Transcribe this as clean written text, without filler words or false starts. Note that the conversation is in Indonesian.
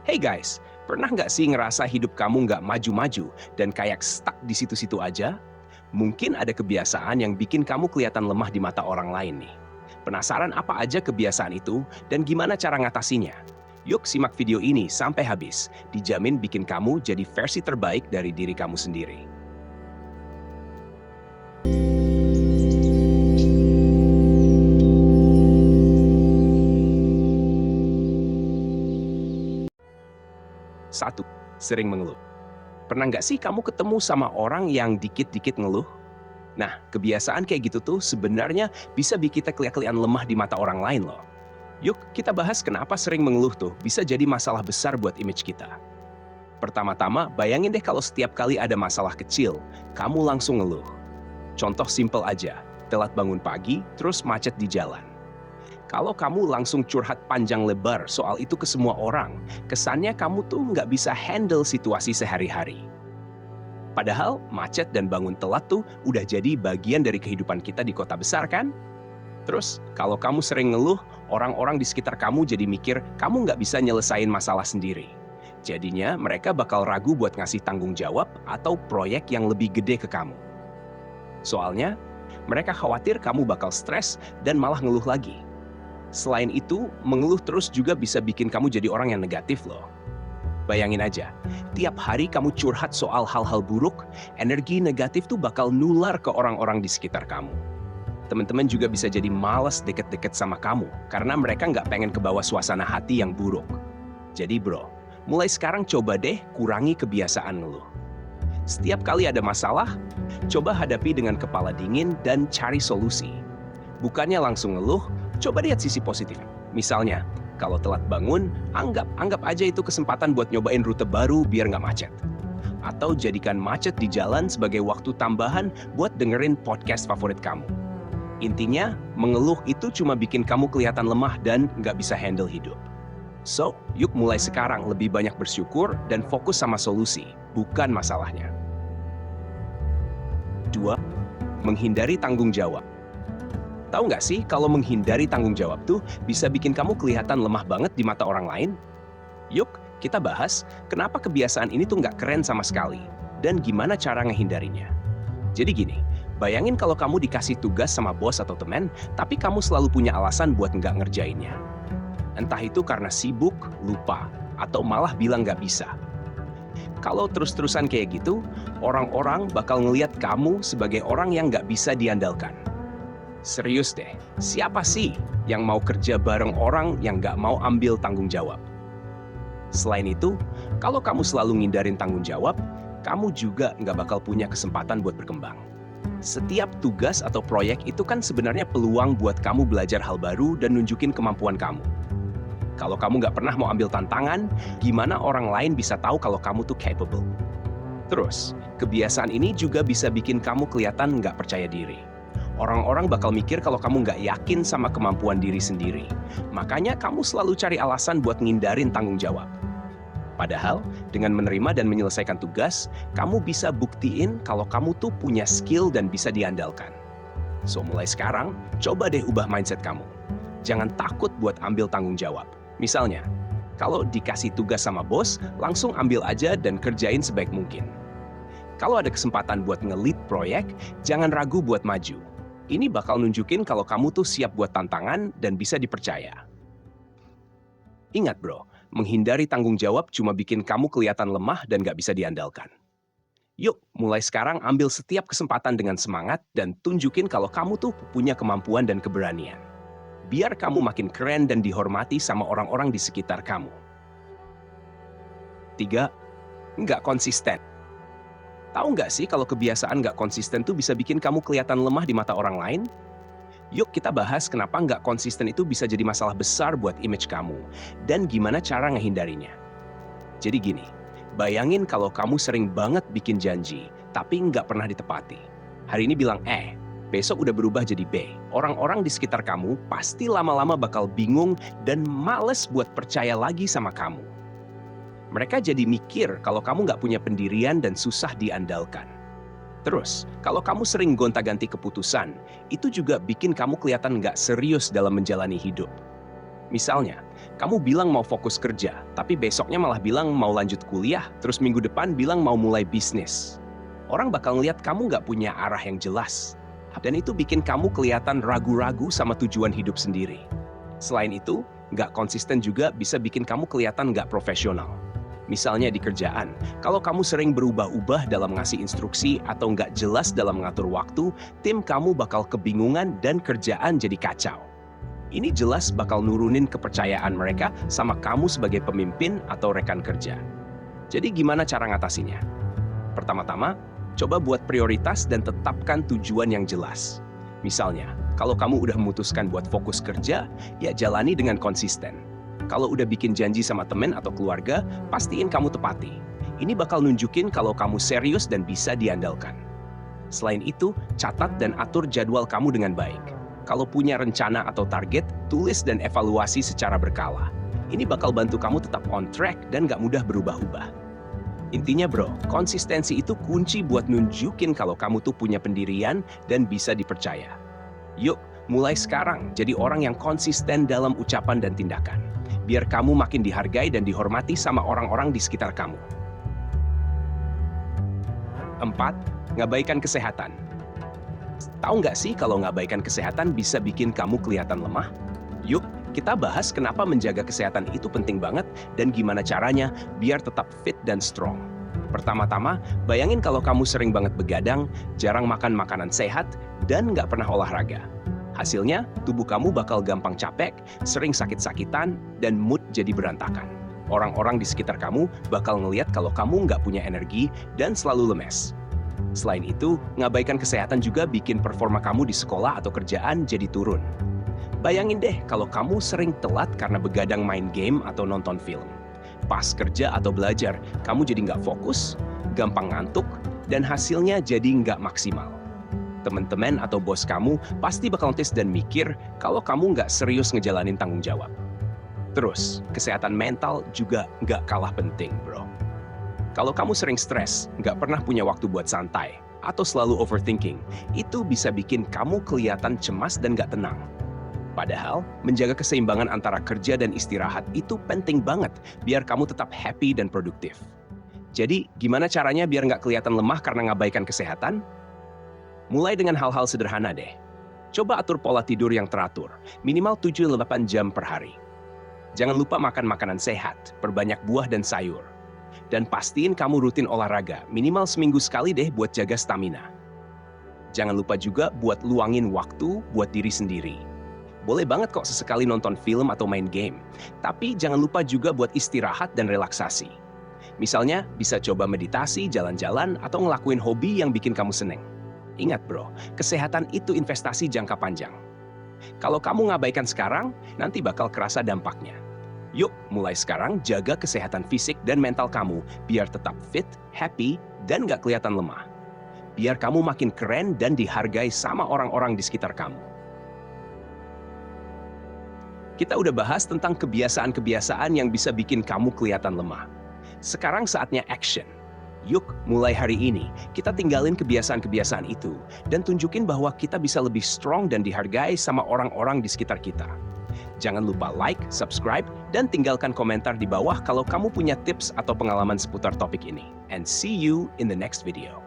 Hey guys, pernah nggak sih ngerasa hidup kamu nggak maju-maju dan kayak stuck di situ-situ aja? Mungkin ada kebiasaan yang bikin kamu kelihatan lemah di mata orang lain nih. Penasaran apa aja kebiasaan itu dan gimana cara ngatasinya? Yuk simak video ini sampai habis. Dijamin bikin kamu jadi versi terbaik dari diri kamu sendiri. Satu, sering mengeluh. Pernah nggak sih kamu ketemu sama orang yang dikit-dikit ngeluh? Nah, kebiasaan kayak gitu tuh sebenarnya bisa bikin kita kelihatan lemah di mata orang lain loh. Yuk, kita bahas kenapa sering mengeluh tuh bisa jadi masalah besar buat image kita. Pertama-tama, bayangin deh kalau setiap kali ada masalah kecil, kamu langsung ngeluh. Contoh simple aja, telat bangun pagi, terus macet di jalan. Kalau kamu langsung curhat panjang lebar soal itu ke semua orang, kesannya kamu tuh nggak bisa handle situasi sehari-hari. Padahal macet dan bangun telat tuh udah jadi bagian dari kehidupan kita di kota besar kan? Terus, kalau kamu sering ngeluh, orang-orang di sekitar kamu jadi mikir kamu nggak bisa nyelesain masalah sendiri. Jadinya mereka bakal ragu buat ngasih tanggung jawab atau proyek yang lebih gede ke kamu. Soalnya, mereka khawatir kamu bakal stres dan malah ngeluh lagi. Selain itu, mengeluh terus juga bisa bikin kamu jadi orang yang negatif loh. Bayangin aja, tiap hari kamu curhat soal hal-hal buruk, energi negatif tuh bakal nular ke orang-orang di sekitar kamu. Teman-teman juga bisa jadi malas deket-deket sama kamu, karena mereka nggak pengen kebawa suasana hati yang buruk. Jadi bro, mulai sekarang coba deh kurangi kebiasaan ngeluh. Setiap kali ada masalah, coba hadapi dengan kepala dingin dan cari solusi. Bukannya langsung ngeluh, coba lihat sisi positif. Misalnya, kalau telat bangun, anggap aja itu kesempatan buat nyobain rute baru biar nggak macet. Atau jadikan macet di jalan sebagai waktu tambahan buat dengerin podcast favorit kamu. Intinya, mengeluh itu cuma bikin kamu kelihatan lemah dan nggak bisa handle hidup. So, yuk mulai sekarang lebih banyak bersyukur dan fokus sama solusi, bukan masalahnya. 2. Menghindari tanggung jawab. Tahu nggak sih kalau menghindari tanggung jawab tuh bisa bikin kamu kelihatan lemah banget di mata orang lain? Yuk, kita bahas kenapa kebiasaan ini tuh nggak keren sama sekali dan gimana cara ngehindarinya. Jadi gini, bayangin kalau kamu dikasih tugas sama bos atau teman, tapi kamu selalu punya alasan buat nggak ngerjainnya. Entah itu karena sibuk, lupa, atau malah bilang nggak bisa. Kalau terus-terusan kayak gitu, orang-orang bakal ngelihat kamu sebagai orang yang nggak bisa diandalkan. Serius deh, siapa sih yang mau kerja bareng orang yang nggak mau ambil tanggung jawab? Selain itu, kalau kamu selalu ngindarin tanggung jawab, kamu juga nggak bakal punya kesempatan buat berkembang. Setiap tugas atau proyek itu kan sebenarnya peluang buat kamu belajar hal baru dan nunjukin kemampuan kamu. Kalau kamu nggak pernah mau ambil tantangan, gimana orang lain bisa tahu kalau kamu tuh capable? Terus, kebiasaan ini juga bisa bikin kamu kelihatan nggak percaya diri. Orang-orang bakal mikir kalau kamu nggak yakin sama kemampuan diri sendiri. Makanya kamu selalu cari alasan buat ngindarin tanggung jawab. Padahal, dengan menerima dan menyelesaikan tugas, kamu bisa buktiin kalau kamu tuh punya skill dan bisa diandalkan. So, mulai sekarang, coba deh ubah mindset kamu. Jangan takut buat ambil tanggung jawab. Misalnya, kalau dikasih tugas sama bos, langsung ambil aja dan kerjain sebaik mungkin. Kalau ada kesempatan buat nge-lead proyek, jangan ragu buat maju. Ini bakal nunjukin kalau kamu tuh siap buat tantangan dan bisa dipercaya. Ingat bro, menghindari tanggung jawab cuma bikin kamu kelihatan lemah dan gak bisa diandalkan. Yuk, mulai sekarang ambil setiap kesempatan dengan semangat dan tunjukin kalau kamu tuh punya kemampuan dan keberanian. Biar kamu makin keren dan dihormati sama orang-orang di sekitar kamu. 3. Nggak konsisten. Tahu nggak sih kalau kebiasaan nggak konsisten tuh bisa bikin kamu kelihatan lemah di mata orang lain? Yuk kita bahas kenapa nggak konsisten itu bisa jadi masalah besar buat image kamu dan gimana cara ngehindarinya. Jadi gini, bayangin kalau kamu sering banget bikin janji, tapi nggak pernah ditepati. Hari ini bilang besok udah berubah jadi B. Orang-orang di sekitar kamu pasti lama-lama bakal bingung dan males buat percaya lagi sama kamu. Mereka jadi mikir kalau kamu nggak punya pendirian dan susah diandalkan. Terus, kalau kamu sering gonta-ganti keputusan, itu juga bikin kamu kelihatan nggak serius dalam menjalani hidup. Misalnya, Kamu bilang mau fokus kerja, tapi besoknya malah bilang mau lanjut kuliah, terus minggu depan bilang mau mulai bisnis. Orang bakal ngeliat kamu nggak punya arah yang jelas. Dan itu bikin kamu kelihatan ragu-ragu sama tujuan hidup sendiri. Selain itu, nggak konsisten juga bisa bikin kamu kelihatan nggak profesional. Misalnya di kerjaan, kalau kamu sering berubah-ubah dalam ngasih instruksi atau nggak jelas dalam mengatur waktu, tim kamu bakal kebingungan dan kerjaan jadi kacau. Ini jelas bakal nurunin kepercayaan mereka sama kamu sebagai pemimpin atau rekan kerja. Jadi gimana cara ngatasinya? Pertama-tama, coba buat prioritas dan tetapkan tujuan yang jelas. Misalnya, kalau kamu udah memutuskan buat fokus kerja, ya jalani dengan konsisten. Kalau udah bikin janji sama temen atau keluarga, pastiin kamu tepati. Ini bakal nunjukin kalau kamu serius dan bisa diandalkan. Selain itu, catat dan atur jadwal kamu dengan baik. Kalau punya rencana atau target, tulis dan evaluasi secara berkala. Ini bakal bantu kamu tetap on track dan gak mudah berubah-ubah. Intinya bro, konsistensi itu kunci buat nunjukin kalau kamu tuh punya pendirian dan bisa dipercaya. Yuk, mulai sekarang jadi orang yang konsisten dalam ucapan dan tindakan. Biar kamu makin dihargai dan dihormati sama orang-orang di sekitar kamu. 4. Ngabaikan kesehatan. Tahu nggak sih kalau ngabaikan kesehatan bisa bikin kamu kelihatan lemah? Yuk, kita bahas kenapa menjaga kesehatan itu penting banget dan gimana caranya biar tetap fit dan strong. Pertama-tama, bayangin kalau kamu sering banget begadang, jarang makan makanan sehat, dan nggak pernah olahraga. Hasilnya, tubuh kamu bakal gampang capek, sering sakit-sakitan, dan mood jadi berantakan. Orang-orang di sekitar kamu bakal ngeliat kalau kamu nggak punya energi dan selalu lemes. Selain itu, ngabaikan kesehatan juga bikin performa kamu di sekolah atau kerjaan jadi turun. Bayangin deh kalau kamu sering telat karena begadang main game atau nonton film. Pas kerja atau belajar, kamu jadi nggak fokus, gampang ngantuk, dan hasilnya jadi nggak maksimal. Teman-teman atau bos kamu pasti bakal notice dan mikir kalau kamu nggak serius ngejalanin tanggung jawab. Terus, kesehatan mental juga nggak kalah penting, bro. Kalau kamu sering stres, nggak pernah punya waktu buat santai, atau selalu overthinking, itu bisa bikin kamu kelihatan cemas dan nggak tenang. Padahal, menjaga keseimbangan antara kerja dan istirahat itu penting banget biar kamu tetap happy dan produktif. Jadi, gimana caranya biar nggak kelihatan lemah karena ngabaikan kesehatan? Mulai dengan hal-hal sederhana deh. Coba atur pola tidur yang teratur, minimal 7-8 jam per hari. Jangan lupa makan makanan sehat, perbanyak buah dan sayur. Dan pastiin kamu rutin olahraga, minimal seminggu sekali deh buat jaga stamina. Jangan lupa juga buat luangin waktu buat diri sendiri. Boleh banget kok sesekali nonton film atau main game, tapi jangan lupa juga buat istirahat dan relaksasi. Misalnya, bisa coba meditasi, jalan-jalan, atau ngelakuin hobi yang bikin kamu seneng. Ingat bro, kesehatan itu investasi jangka panjang. Kalau kamu ngabaikan sekarang, nanti bakal kerasa dampaknya. Yuk, mulai sekarang jaga kesehatan fisik dan mental kamu biar tetap fit, happy, dan gak kelihatan lemah. Biar kamu makin keren dan dihargai sama orang-orang di sekitar kamu. Kita udah bahas tentang kebiasaan-kebiasaan yang bisa bikin kamu kelihatan lemah. Sekarang saatnya action. Yuk, mulai hari ini, kita tinggalin kebiasaan-kebiasaan itu dan tunjukin bahwa kita bisa lebih strong dan dihargai sama orang-orang di sekitar kita. Jangan lupa like, subscribe, dan tinggalkan komentar di bawah kalau kamu punya tips atau pengalaman seputar topik ini. And see you in the next video.